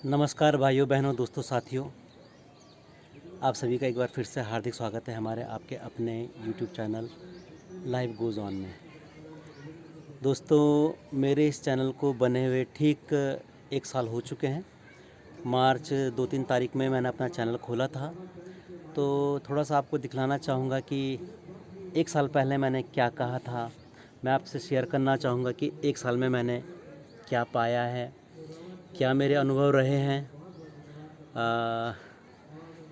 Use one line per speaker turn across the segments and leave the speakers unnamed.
नमस्कार भाइयों बहनों दोस्तों साथियों, आप सभी का एक बार फिर से हार्दिक स्वागत है हमारे आपके अपने YouTube channel life goes on में। दोस्तों मेरे इस चैनल को बने हुए ठीक 1 साल हो चुके हैं। मार्च 2-3 तारीख में मैंने अपना चैनल खोला था, तो थोड़ा सा आपको दिखलाना चाहूँगा कि 1 साल पहले मैंने क्या कहा था। मैं आपसे शेयर करना चाहूँगा कि 1 साल में मैंने क्या पाया है, क्या मेरे अनुभव रहे हैं।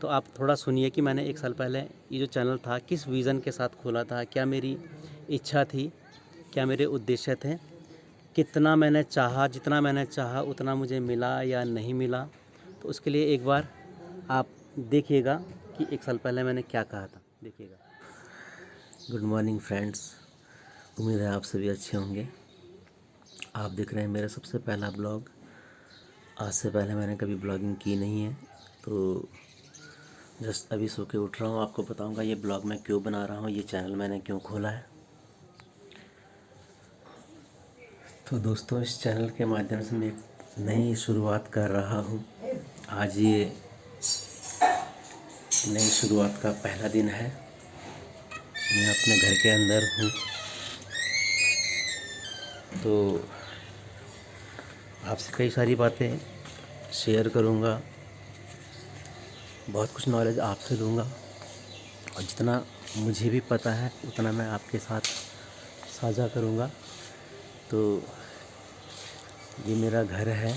तो आप थोड़ा सुनिए कि मैंने 1 साल पहले ये जो चैनल था किस विज़न के साथ खोला था, क्या मेरी इच्छा थी, क्या मेरे उद्देश्य थे, कितना मैंने चाहा, जितना मैंने चाहा उतना मुझे मिला या नहीं मिला। तो उसके लिए एक बार आप देखिएगा कि 1 साल पहले मैंने क्या कहा था। देखिएगा। गुड मॉर्निंग फ्रेंड्स, उम्मीद है आप सभी अच्छे होंगे। आप देख रहे हैं मेरा सबसे पहला ब्लॉग। आज से पहले मैंने कभी ब्लॉगिंग की नहीं है, तो जस्ट अभी सो के उठ रहा हूँ। आपको बताऊँगा ये ब्लॉग मैं क्यों बना रहा हूँ, ये चैनल मैंने क्यों खोला है। तो दोस्तों इस चैनल के माध्यम से मैं एक नई शुरुआत कर रहा हूँ। आज ये नई शुरुआत का पहला दिन है। मैं अपने घर के अंदर हूँ, तो आपसे कई सारी बातें शेयर करूँगा, बहुत कुछ नॉलेज आपसे लूँगा और जितना मुझे भी पता है उतना मैं आपके साथ साझा करूँगा। तो ये मेरा घर है,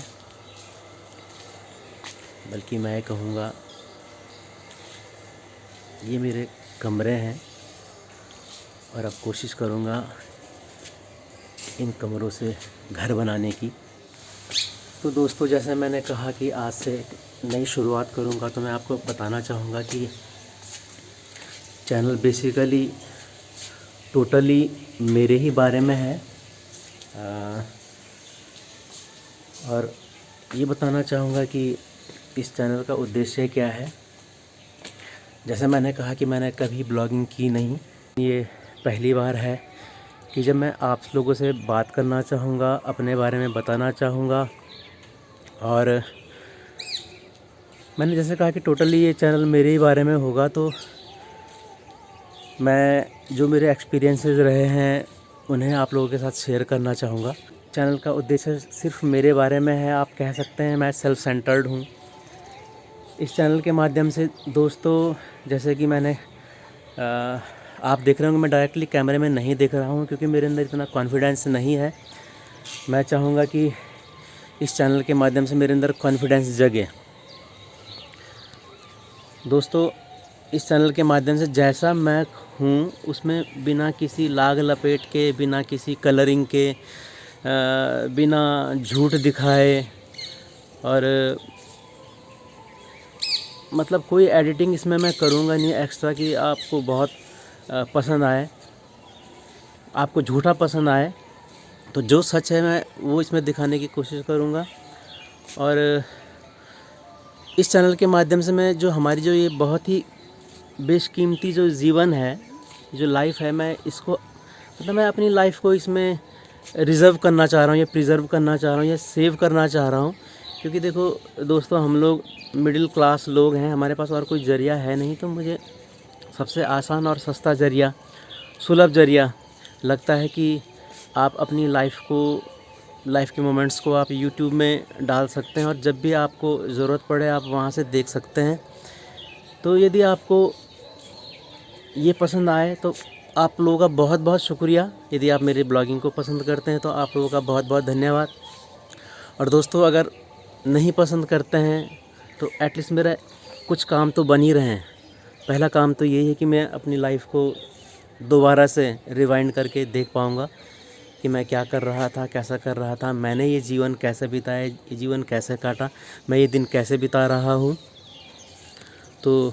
बल्कि मैं कहूँगा ये मेरे कमरे हैं, और अब कोशिश करूँगा इन कमरों से घर बनाने की। तो दोस्तों जैसे मैंने कहा कि आज से एक नई शुरुआत करूँगा, तो मैं आपको बताना चाहूँगा कि चैनल बेसिकली टोटली मेरे ही बारे में है। और ये बताना चाहूँगा कि इस चैनल का उद्देश्य क्या है। जैसे मैंने कहा कि मैंने कभी ब्लॉगिंग की नहीं, ये पहली बार है कि जब मैं आप लोगों से बात करना चाहूँगा, अपने बारे में बताना चाहूँगा। और मैंने जैसे कहा कि टोटली ये चैनल मेरे ही बारे में होगा, तो मैं जो मेरे एक्सपीरियंसेस रहे हैं उन्हें आप लोगों के साथ शेयर करना चाहूँगा। चैनल का उद्देश्य सिर्फ मेरे बारे में है। आप कह सकते हैं मैं सेल्फ सेंटर्ड हूँ। इस चैनल के माध्यम से दोस्तों जैसे कि मैंने आप देख रहे होंगे, मैं डायरेक्टली कैमरे में नहीं देख रहा हूँ क्योंकि मेरे अंदर इतना कॉन्फिडेंस नहीं है। मैं चाहूँगा कि इस चैनल के माध्यम से मेरे अंदर कॉन्फिडेंस जगे। दोस्तों इस चैनल के माध्यम से जैसा मैं हूँ उसमें बिना किसी लाग लपेट के, बिना किसी कलरिंग के, बिना झूठ दिखाए, और मतलब कोई एडिटिंग इसमें मैं करूँगा नहीं एक्स्ट्रा कि आपको बहुत पसंद आए, आपको झूठा पसंद आए। तो जो सच है मैं वो इसमें दिखाने की कोशिश करूँगा। और इस चैनल के माध्यम से मैं जो हमारी जो ये बहुत ही बेशकीमती जो जीवन है, जो लाइफ है, मैं इसको मतलब मैं अपनी लाइफ को इसमें रिज़र्व करना चाह रहा हूँ या प्रिज़र्व करना चाह रहा हूँ या सेव करना चाह रहा हूँ। क्योंकि देखो दोस्तों हम लोग मिडिल क्लास लोग हैं, हमारे पास और कोई ज़रिया है नहीं, तो मुझे सबसे आसान और सस्ता ज़रिया, सुलभ ज़रिया लगता है कि आप अपनी लाइफ के मोमेंट्स को आप YouTube में डाल सकते हैं और जब भी आपको ज़रूरत पड़े आप वहाँ से देख सकते हैं। तो यदि आपको ये पसंद आए तो आप लोगों का बहुत बहुत शुक्रिया। यदि आप मेरे ब्लॉगिंग को पसंद करते हैं तो आप लोगों का बहुत बहुत धन्यवाद। और दोस्तों अगर नहीं पसंद करते हैं तो एटलीस्ट मेरा कुछ काम तो बन ही रहे हैं। पहला काम तो यही है कि मैं अपनी लाइफ को दोबारा से रिवाइंड करके देख पाऊँगा कि मैं क्या कर रहा था, कैसा कर रहा था, मैंने ये जीवन कैसे बिताया, ये जीवन कैसे काटा, मैं ये दिन कैसे बिता रहा हूँ। तो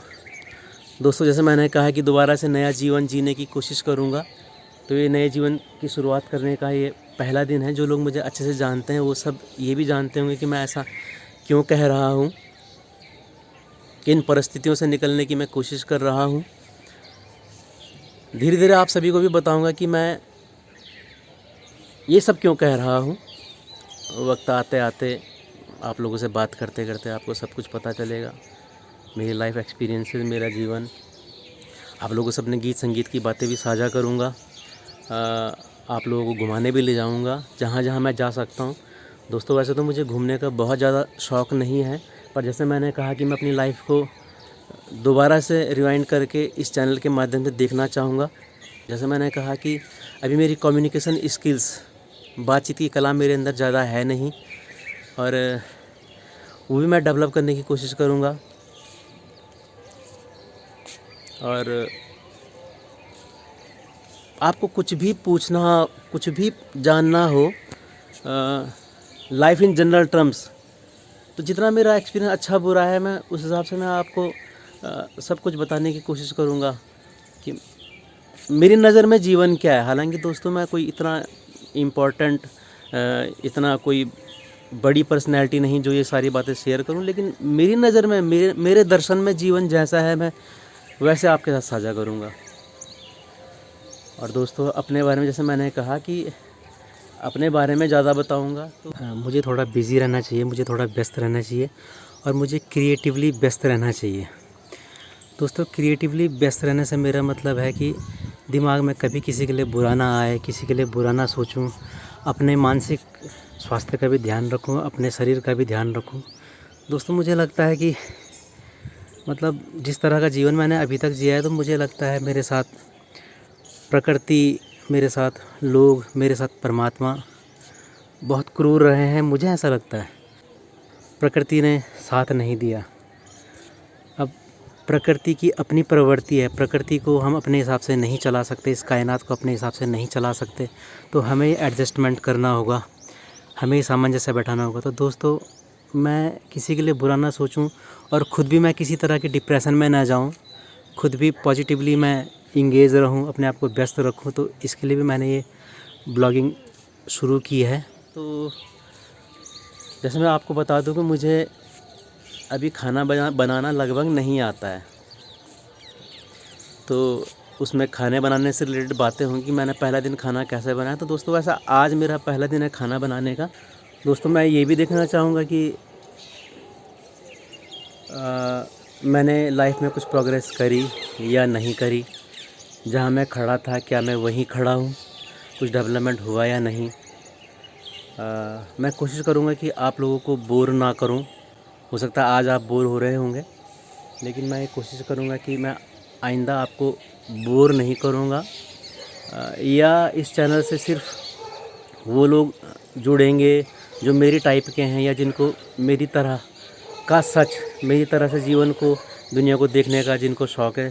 दोस्तों जैसे मैंने कहा कि दोबारा से नया जीवन जीने की कोशिश करूँगा, तो ये नए जीवन की शुरुआत करने का ये पहला दिन है। जो लोग मुझे अच्छे से जानते हैं वो सब ये भी जानते होंगे कि मैं ऐसा क्यों कह रहा हूँ, किन परिस्थितियों से निकलने की मैं कोशिश कर रहा हूँ। धीरे धीरे आप सभी को भी बताऊँगा कि मैं ये सब क्यों कह रहा हूँ। वक्त आते आते आप लोगों से बात करते करते आपको सब कुछ पता चलेगा, मेरी लाइफ एक्सपीरियंसेस, मेरा जीवन। आप लोगों से अपने गीत संगीत की बातें भी साझा करूँगा। आप लोगों को घुमाने भी ले जाऊँगा जहाँ जहाँ मैं जा सकता हूँ। दोस्तों वैसे तो मुझे घूमने का बहुत ज़्यादा शौक़ नहीं है, पर जैसे मैंने कहा कि मैं अपनी लाइफ को दोबारा से रिवाइंड करके इस चैनल के माध्यम से देखना चाहूँगा। जैसे मैंने कहा कि अभी मेरी कम्युनिकेशन स्किल्स, बातचीत की कला मेरे अंदर ज़्यादा है नहीं, और वो भी मैं डेवलप करने की कोशिश करूँगा। और आपको कुछ भी पूछना, कुछ भी जानना हो लाइफ इन जनरल टर्म्स, तो जितना मेरा एक्सपीरियंस अच्छा बुरा है, मैं उस हिसाब से मैं आपको सब कुछ बताने की कोशिश करूँगा कि मेरी नज़र में जीवन क्या है। हालांकि दोस्तों मैं कोई इतना इम्पोर्टेंट, इतना कोई बड़ी पर्सनैलिटी नहीं जो ये सारी बातें शेयर करूं, लेकिन मेरी नज़र में, मेरे दर्शन में जीवन जैसा है, मैं वैसे आपके साथ साझा करूंगा। और दोस्तों अपने बारे में, जैसे मैंने कहा कि अपने बारे में ज़्यादा बताऊंगा, तो मुझे थोड़ा बिज़ी रहना चाहिए, मुझे थोड़ा व्यस्त रहना चाहिए, और मुझे क्रिएटिवली व्यस्त रहना चाहिए। दोस्तों क्रिएटिवली व्यस्त रहने से मेरा मतलब है कि दिमाग में कभी किसी के लिए बुरा ना आए, किसी के लिए बुरा ना सोचूं, अपने मानसिक स्वास्थ्य का भी ध्यान रखूं, अपने शरीर का भी ध्यान रखूं। दोस्तों मुझे लगता है कि मतलब जिस तरह का जीवन मैंने अभी तक जिया है, तो मुझे लगता है मेरे साथ प्रकृति, मेरे साथ लोग, मेरे साथ परमात्मा बहुत क्रूर रहे हैं। मुझे ऐसा लगता है प्रकृति ने साथ नहीं दिया। अब प्रकृति की अपनी प्रवृत्ति है, प्रकृति को हम अपने हिसाब से नहीं चला सकते, इस कायनात को अपने हिसाब से नहीं चला सकते, तो हमें एडजस्टमेंट करना होगा, हमें सामंजस्य बैठाना होगा। तो दोस्तों मैं किसी के लिए बुरा ना सोचूं, और ख़ुद भी मैं किसी तरह के डिप्रेशन में ना जाऊं, खुद भी पॉजिटिवली मैं इंगेज रहूं, अपने आप को व्यस्त रखूं। तो इसके लिए भी मैंने ये ब्लॉगिंग शुरू की है। तो जैसे मैं आपको बता दूं कि मुझे अभी खाना बनाना लगभग नहीं आता है, तो उसमें खाने बनाने से रिलेटेड बातें होंगी कि मैंने पहला दिन खाना कैसे बनाया। तो दोस्तों वैसा आज मेरा पहला दिन है खाना बनाने का। दोस्तों मैं ये भी देखना चाहूँगा कि मैंने लाइफ में कुछ प्रोग्रेस करी या नहीं करी, जहाँ मैं खड़ा था क्या मैं वहीं खड़ा हूँ, कुछ डेवलपमेंट हुआ या नहीं। मैं कोशिश करूँगा कि आप लोगों को बोर ना करूँ। हो सकता है आज आप बोर हो रहे होंगे, लेकिन मैं कोशिश करूँगा कि मैं आइंदा आपको बोर नहीं करूँगा, या इस चैनल से सिर्फ वो लोग जुड़ेंगे जो मेरी टाइप के हैं, या जिनको मेरी तरह का सच, मेरी तरह से जीवन को, दुनिया को देखने का जिनको शौक़ है,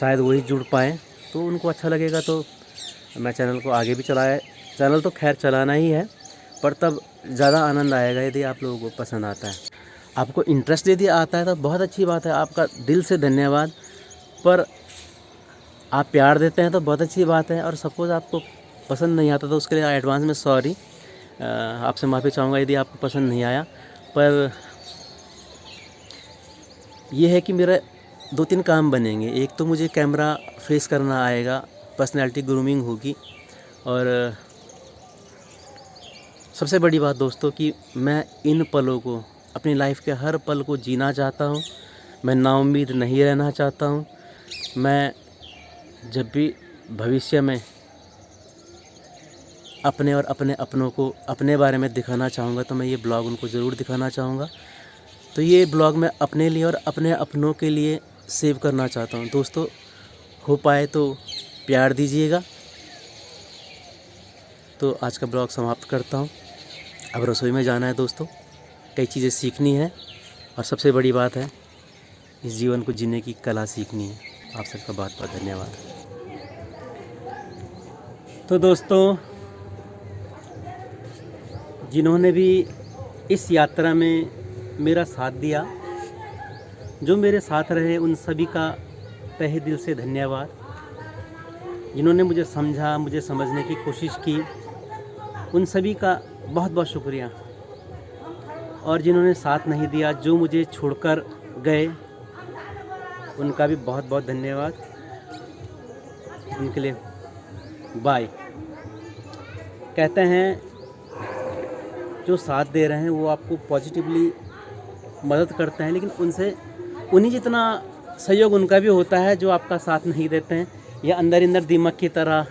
शायद वही जुड़ पाएँ। तो उनको अच्छा लगेगा तो मैं चैनल को आगे भी चलाए। चैनल तो खैर चलाना ही है, पर तब ज़्यादा आनंद आएगा यदि आप लोगों को पसंद आता है। आपको इंटरेस्ट यदि आता है तो बहुत अच्छी बात है, आपका दिल से धन्यवाद। पर आप प्यार देते हैं तो बहुत अच्छी बात है, और सपोज़ आपको पसंद नहीं आता तो उसके लिए एडवांस में सॉरी, आपसे माफ़ी चाहूँगा यदि आपको पसंद नहीं आया। पर यह है कि मेरा 2-3 काम बनेंगे। एक तो मुझे कैमरा फेस करना आएगा, पर्सनैलिटी ग्रूमिंग होगी, और सबसे बड़ी बात दोस्तों कि मैं इन पलों को, अपनी लाइफ के हर पल को जीना चाहता हूँ। मैं नाउम्मीद नहीं रहना चाहता हूँ। मैं जब भी भविष्य में अपने और अपने अपनों को अपने बारे में दिखाना चाहूँगा, तो मैं ये ब्लॉग उनको ज़रूर दिखाना चाहूँगा। तो ये ब्लॉग मैं अपने लिए और अपने अपनों के लिए सेव करना चाहता हूँ। दोस्तों हो पाए तो प्यार दीजिएगा। तो आज का ब्लॉग समाप्त करता हूँ। अब रसोई में जाना है दोस्तों, कई चीज़ें सीखनी है, और सबसे बड़ी बात है इस जीवन को जीने की कला सीखनी है। आप सबका बहुत बहुत धन्यवाद। तो दोस्तों जिन्होंने भी इस यात्रा में मेरा साथ दिया, जो मेरे साथ रहे, उन सभी का तहे दिल से धन्यवाद। जिन्होंने मुझे समझा, मुझे समझने की कोशिश की, उन सभी का बहुत बहुत शुक्रिया। और जिन्होंने साथ नहीं दिया, जो मुझे छोड़कर गए, उनका भी बहुत बहुत धन्यवाद। उनके लिए बाय। कहते हैं जो साथ दे रहे हैं वो आपको पॉजिटिवली मदद करते हैं, लेकिन उन्हीं जितना सहयोग उनका भी होता है जो आपका साथ नहीं देते हैं या अंदर दीमक की तरह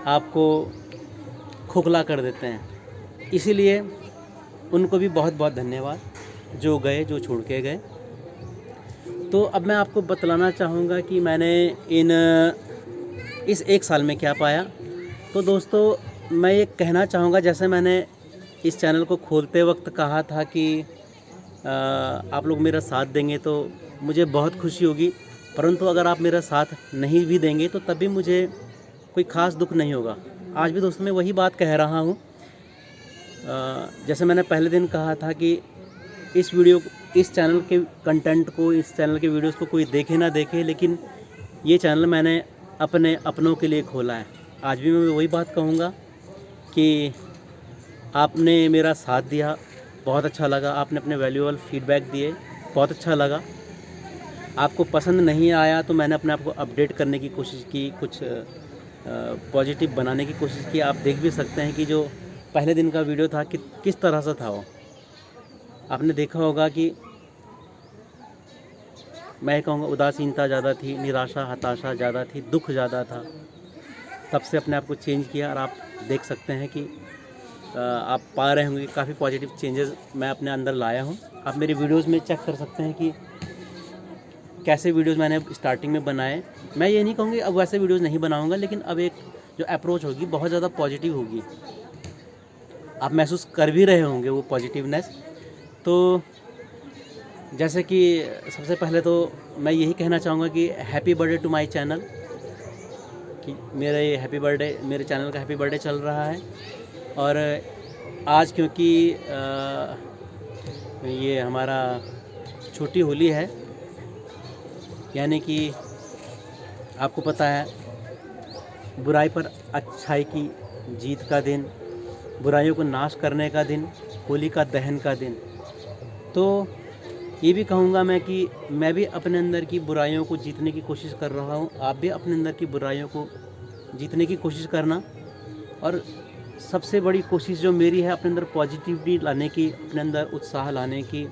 आपको खोखला कर देते हैं। इसीलिए उनको भी बहुत बहुत धन्यवाद जो छोड़ के गए। तो अब मैं आपको बतलाना चाहूँगा कि मैंने इस 1 साल में क्या पाया। तो दोस्तों मैं ये कहना चाहूँगा, जैसे मैंने इस चैनल को खोलते वक्त कहा था कि आप लोग मेरा साथ देंगे तो मुझे बहुत खुशी होगी, परंतु अगर आप मेरा साथ नहीं भी देंगे तो तब भी मुझे कोई ख़ास दुख नहीं होगा। आज भी दोस्तों मैं वही बात कह रहा हूँ। जैसे मैंने पहले दिन कहा था कि इस चैनल के कंटेंट को, इस चैनल के वीडियोस को कोई देखे ना देखे, लेकिन ये चैनल मैंने अपने अपनों के लिए खोला है। आज भी मैं वही बात कहूँगा कि आपने मेरा साथ दिया, बहुत अच्छा लगा। आपने अपने वैल्यूएबल फीडबैक दिए, बहुत अच्छा लगा। आपको पसंद नहीं आया तो मैंने अपने आप को अपडेट करने की कोशिश की, कुछ पॉजिटिव बनाने की कोशिश की। आप देख भी सकते हैं कि जो पहले दिन का वीडियो था कि किस तरह से था वो। आपने देखा होगा कि मैं कहूँगा उदासीनता ज़्यादा थी, निराशा हताशा ज़्यादा थी, दुख ज़्यादा था। तब से अपने आप को चेंज किया और आप देख सकते हैं कि आप पा रहे होंगे काफ़ी पॉजिटिव चेंजेस मैं अपने अंदर लाया हूँ। आप मेरे वीडियोस में चेक कर सकते हैं कि कैसे वीडियोस मैंने स्टार्टिंग में बनाए। मैं ये नहीं कहूँगी अब वैसे वीडियोस नहीं बनाऊँगा, लेकिन अब एक जो अप्रोच होगी बहुत ज़्यादा पॉजिटिव होगी। आप महसूस कर भी रहे होंगे वो पॉजिटिवनेस। तो जैसे कि सबसे पहले तो मैं यही कहना चाहूँगा कि happy birthday to my channel, कि मेरे चैनल का हैप्पी बर्थडे चल रहा है। और आज क्योंकि ये हमारा छोटी होली है, यानी कि आपको पता है बुराई पर अच्छाई की जीत का दिन, बुराइयों को नाश करने का दिन, होलिका दहन का दिन। तो ये भी कहूँगा मैं कि मैं भी अपने अंदर की बुराइयों को जीतने की कोशिश कर रहा हूँ। आप भी अपने अंदर की बुराइयों को जीतने की कोशिश करना। और सबसे बड़ी कोशिश जो मेरी है अपने अंदर पॉजिटिविटी लाने की, अपने अंदर उत्साह लाने की,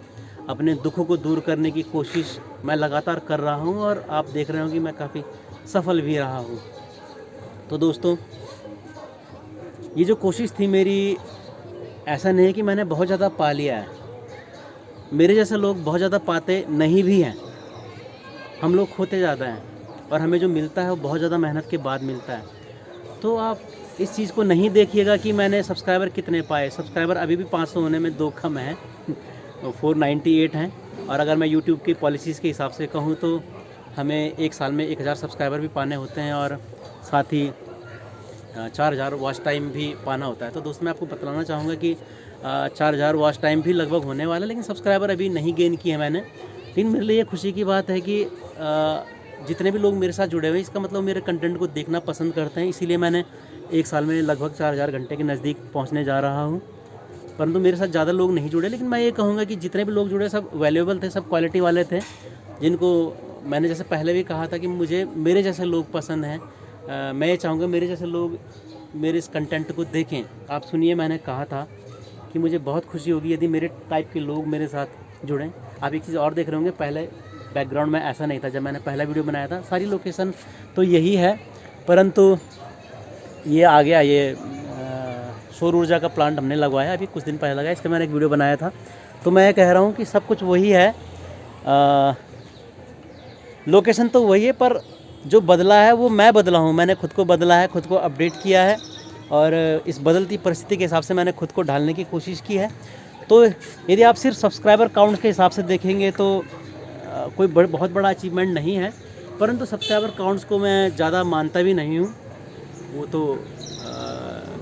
अपने दुखों को दूर करने की कोशिश मैं लगातार कर रहा हूँ और आप देख रहे हो कि मैं काफ़ी सफल भी रहा हूँ। तो दोस्तों ये जो कोशिश थी मेरी, ऐसा नहीं है कि मैंने बहुत ज़्यादा पा लिया है। मेरे जैसे लोग बहुत ज़्यादा पाते नहीं भी हैं। हम लोग खोते ज़्यादा हैं और हमें जो मिलता है वो बहुत ज़्यादा मेहनत के बाद मिलता है। तो आप इस चीज़ को नहीं देखिएगा कि मैंने सब्सक्राइबर कितने पाए। सब्सक्राइबर अभी भी 500 होने में 2 कम हैं, 498 हैं। और अगर मैं यूट्यूब की पॉलिसीज़ के हिसाब से कहूँ तो हमें 1 साल में 1000 सब्सक्राइबर भी पाने होते हैं और साथ ही 4000 वॉच टाइम भी पाना होता है। तो दोस्त मैं आपको बतलाना चाहूँगा कि 4000 वॉच टाइम भी लगभग होने वाला है, लेकिन सब्सक्राइबर अभी नहीं गेन किए मैंने। लेकिन मेरे लिए खुशी की बात है कि जितने भी लोग मेरे साथ जुड़े हुए हैं, इसका मतलब मेरे कंटेंट को देखना पसंद करते हैं। इसीलिए मैंने 1 साल में लगभग 4000 घंटे के नज़दीक पहुंचने जा रहा हूं। परंतु मेरे साथ ज़्यादा लोग नहीं जुड़े, लेकिन मैं ये कहूँगा कि जितने भी लोग जुड़े सब वैल्यूएबल थे, सब क्वालिटी वाले थे, जिनको मैंने जैसे पहले भी कहा था कि मुझे मेरे जैसे लोग पसंद हैं। मैं ये चाहूँगा मेरे जैसे लोग मेरे इस कंटेंट को देखें। आप सुनिए, मैंने कहा था कि मुझे बहुत खुशी होगी यदि मेरे टाइप के लोग मेरे साथ जुड़ें। आप एक चीज़ और देख रहे होंगे, पहले बैकग्राउंड में ऐसा नहीं था जब मैंने पहला वीडियो बनाया था। सारी लोकेशन तो यही है, परंतु ये आ गया, ये सौर ऊर्जा का प्लांट हमने लगवाया अभी कुछ दिन पहले लगा, इसका मैंने एक वीडियो बनाया था। तो मैं कह रहा हूँ कि सब कुछ वही है, लोकेशन तो वही है, पर जो बदला है वो मैं बदला हूँ। मैंने खुद को बदला है, खुद को अपडेट किया है और इस बदलती परिस्थिति के हिसाब से मैंने खुद को ढालने की कोशिश की है। तो यदि आप सिर्फ सब्सक्राइबर काउंट के हिसाब से देखेंगे तो कोई बहुत बड़ा अचीवमेंट नहीं है, परंतु सब्सक्राइबर काउंट्स को मैं ज़्यादा मानता भी नहीं हूँ। वो तो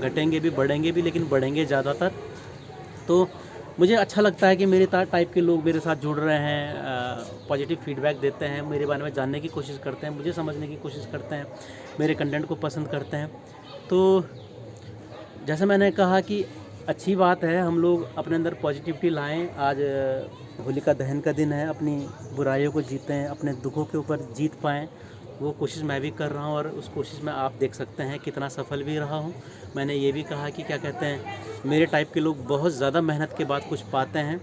घटेंगे भी बढ़ेंगे भी, लेकिन बढ़ेंगे ज़्यादातर। तो मुझे अच्छा लगता है कि मेरे टाइप के लोग मेरे साथ जुड़ रहे हैं, पॉजिटिव फीडबैक देते हैं, मेरे बारे में जानने की कोशिश करते हैं, मुझे समझने की कोशिश करते हैं, मेरे कंटेंट को पसंद करते हैं। तो जैसे मैंने कहा कि अच्छी बात है हम लोग अपने अंदर पॉजिटिविटी लाएं। आज होलिका दहन का दिन है, अपनी बुराइयों को जीतें, अपने दुखों के ऊपर जीत पाएँ वो कोशिश मैं भी कर रहा हूँ और उस कोशिश में आप देख सकते हैं कितना सफल भी रहा हूँ। मैंने ये भी कहा कि क्या कहते हैं, मेरे टाइप के लोग बहुत ज़्यादा मेहनत के बाद कुछ पाते हैं।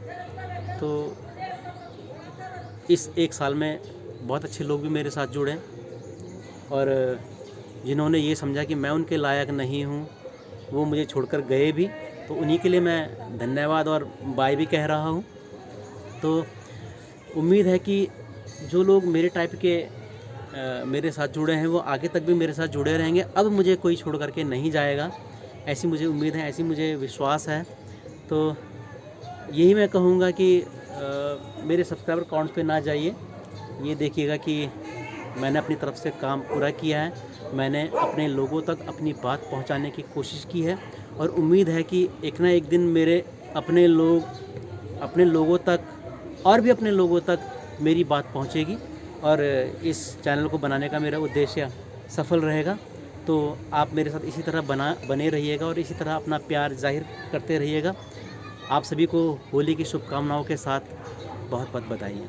तो इस 1 साल में बहुत अच्छे लोग भी मेरे साथ जुड़े और जिन्होंने ये समझा कि मैं उनके लायक नहीं हूँ, वो मुझे छोड़कर गए भी, तो उन्हीं के लिए मैं धन्यवाद और बाय भी कह रहा हूँ। तो उम्मीद है कि जो लोग मेरे टाइप के मेरे साथ जुड़े हैं वो आगे तक भी मेरे साथ जुड़े रहेंगे। अब मुझे कोई छोड़ करके नहीं जाएगा, ऐसी मुझे उम्मीद है, ऐसी मुझे विश्वास है। तो यही मैं कहूँगा कि मेरे सब्सक्राइबर काउंट पे ना जाइए, ये देखिएगा कि मैंने अपनी तरफ से काम पूरा किया है, मैंने अपने लोगों तक अपनी बात पहुंचाने की कोशिश की है और उम्मीद है कि एक ना एक दिन मेरे अपने लोगों तक और भी अपने लोगों तक मेरी बात पहुंचेगी और इस चैनल को बनाने का मेरा उद्देश्य सफल रहेगा। तो आप मेरे साथ इसी तरह बने रहिएगा और इसी तरह अपना प्यार जाहिर करते रहिएगा। आप सभी को होली की शुभकामनाओं के साथ बहुत बहुत बधाई।